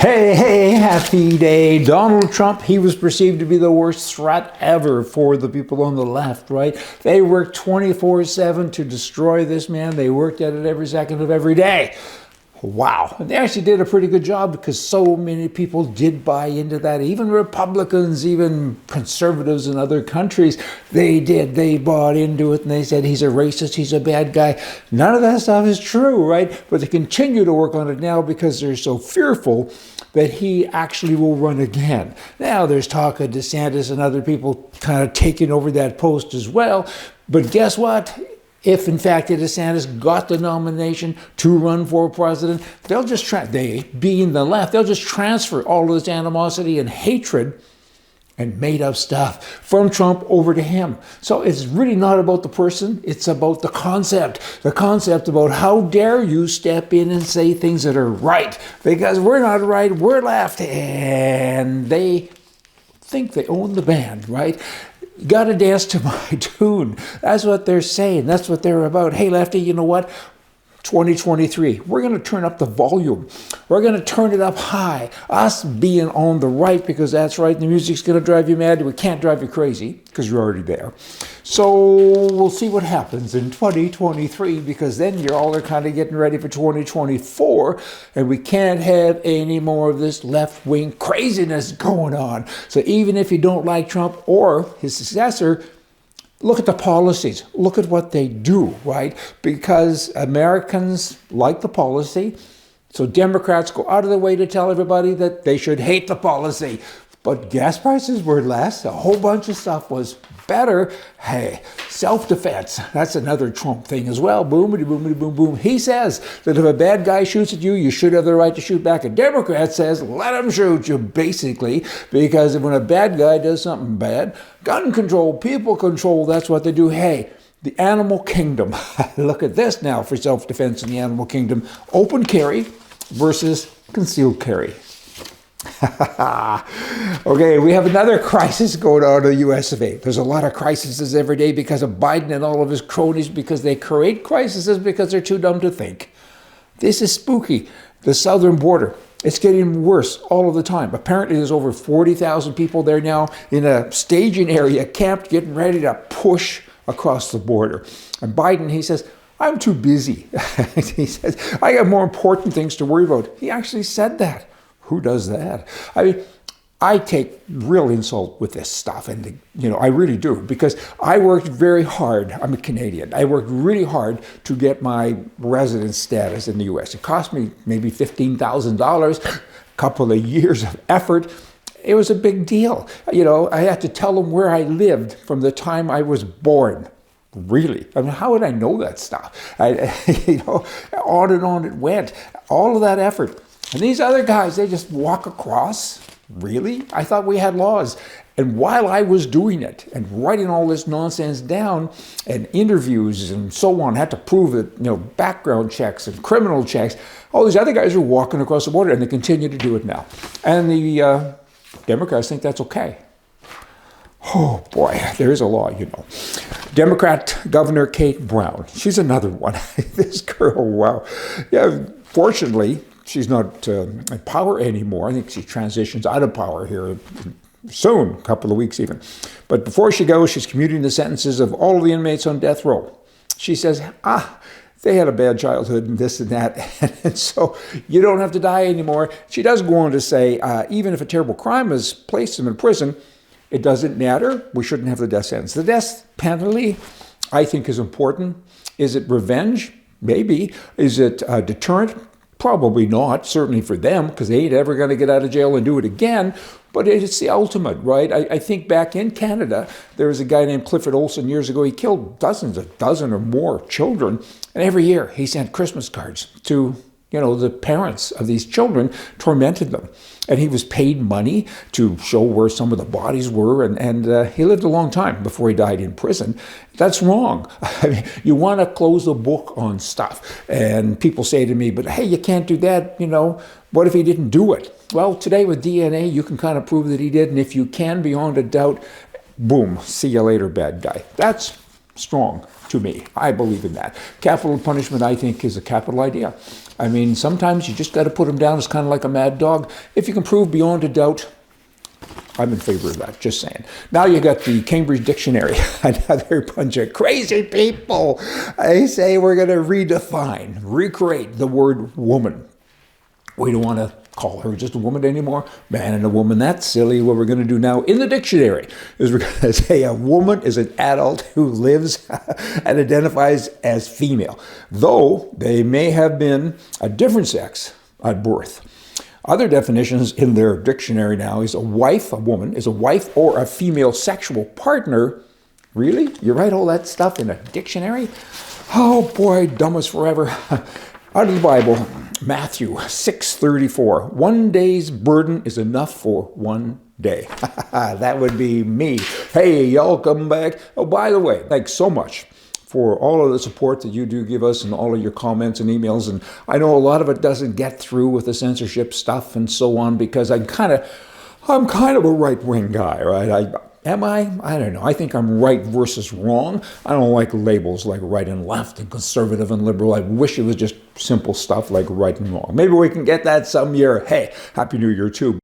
Hey, happy day. Donald Trump, he was perceived to be the worst threat ever for the people on the left, right? They worked 24/7 to destroy this man. They worked at it every second of every day. Wow. And they actually did a pretty good job because so many people did buy into that. Even Republicans, even conservatives in other countries, they did. They bought into it and they said he's a racist, he's a bad guy. None of that stuff is true, right? But they continue to work on it now because they're so fearful that he actually will run again. Now there's talk of DeSantis and other people kind of taking over that post as well. But guess what? If, in fact, DeSantis got the nomination to run for president, they'll just, they being the left, they'll just transfer all of this animosity and hatred and made up stuff from Trump over to him. So it's really not about the person, it's about the concept about how dare you step in and say things that are right, because we're not right, we're left, and they think they own the band, right? You got to dance to my tune. That's what they're saying. That's what they're about. Hey, lefty, you know what? 2023, we're going to turn up the volume. We're going to turn it up high. Us being on the right, because that's right, the music's going to drive you mad. We can't drive you crazy because you're already there. So we'll see what happens in 2023, because then you're all kind of getting ready for 2024, and we can't have any more of this left-wing craziness going on. So even if you don't like Trump or his successor, look at the policies. Look at what they do, right? Because Americans like the policy. So Democrats go out of their way to tell everybody that they should hate the policy. But gas prices were less. A whole bunch of stuff was better. Hey, self-defense. That's another Trump thing as well. Boomity, boomity, boom, boom. He says that if a bad guy shoots at you, you should have the right to shoot back. A Democrat says, let him shoot you, basically, because when a bad guy does something bad, gun control, people control, that's what they do. Hey, the animal kingdom. Look at this now for self-defense in the animal kingdom. Open carry versus concealed carry. Okay, we have another crisis going on in the US of A. There's a lot of crises every day because of Biden and all of his cronies, because they create crises because they're too dumb to think. This is spooky. The southern border, it's getting worse all of the time. Apparently there's over 40,000 people there now in a staging area, camped, getting ready to push across the border. And Biden, he says, I'm too busy. He says, I got more important things to worry about. He actually said that. Who does that? I mean, I take real insult with this stuff, and I really do, because I worked very hard. I'm a Canadian. I worked really hard to get my resident status in the U.S. It cost me maybe $15,000, a couple of years of effort. It was a big deal. I had to tell them where I lived from the time I was born. Really? I mean, how would I know that stuff? On and on it went. All of that effort. And these other guys, they just walk across. Really? I thought we had laws. And while I was doing it and writing all this nonsense down, and interviews and so on, had to prove that, background checks and criminal checks, all these other guys are walking across the border, and they continue to do it now. And the Democrats think that's okay. Oh boy, there is a law, Democrat Governor Kate Brown, she's another one. This girl, wow. Yeah, fortunately, she's not in power anymore. I think she transitions out of power here soon, a couple of weeks even. But before she goes, she's commuting the sentences of all of the inmates on death row. She says, they had a bad childhood and this and that, and so you don't have to die anymore. She does go on to say, even if a terrible crime has placed them in prison, it doesn't matter. We shouldn't have the death sentence. The death penalty, I think, is important. Is it revenge? Maybe. Is it a deterrent? Probably not, certainly for them, because they ain't ever going to get out of jail and do it again. But it's the ultimate, right? I think back in Canada, there was a guy named Clifford Olson years ago. He killed a dozen or more children. And every year he sent Christmas cards to the parents of these children, tormented them. And he was paid money to show where some of the bodies were. And he lived a long time before he died in prison. That's wrong. I mean, you want to close the book on stuff. And people say to me, but hey, you can't do that. What if he didn't do it? Well, today with DNA, you can kind of prove that he did. And if you can, beyond a doubt, boom, see you later, bad guy. That's strong to me. I believe in that. Capital punishment, I think, is a capital idea. I mean, sometimes you just got to put them down. It's kind of like a mad dog. If you can prove beyond a doubt, I'm in favor of that, just saying. Now you got the Cambridge Dictionary, another bunch of crazy people. They say we're going to redefine, recreate the word woman. We don't want to call her just a woman anymore. Man and a woman, that's silly. What we're going to do now in the dictionary is we're going to say a woman is an adult who lives and identifies as female, though they may have been a different sex at birth. Other definitions in their dictionary now is a wife, a woman, is a wife or a female sexual partner. Really? You write all that stuff in a dictionary? Oh boy, dumb as forever. Out of the Bible, Matthew 6:34. One day's burden is enough for one day. That would be me. Hey, y'all come back. Oh, by the way, thanks so much for all of the support that you do give us and all of your comments and emails. And I know a lot of it doesn't get through with the censorship stuff and so on because I'm kind of a right-wing guy, right? Am I? I don't know. I think I'm right versus wrong. I don't like labels like right and left and conservative and liberal. I wish it was just simple stuff like right and wrong. Maybe we can get that some year. Hey, Happy New Year too.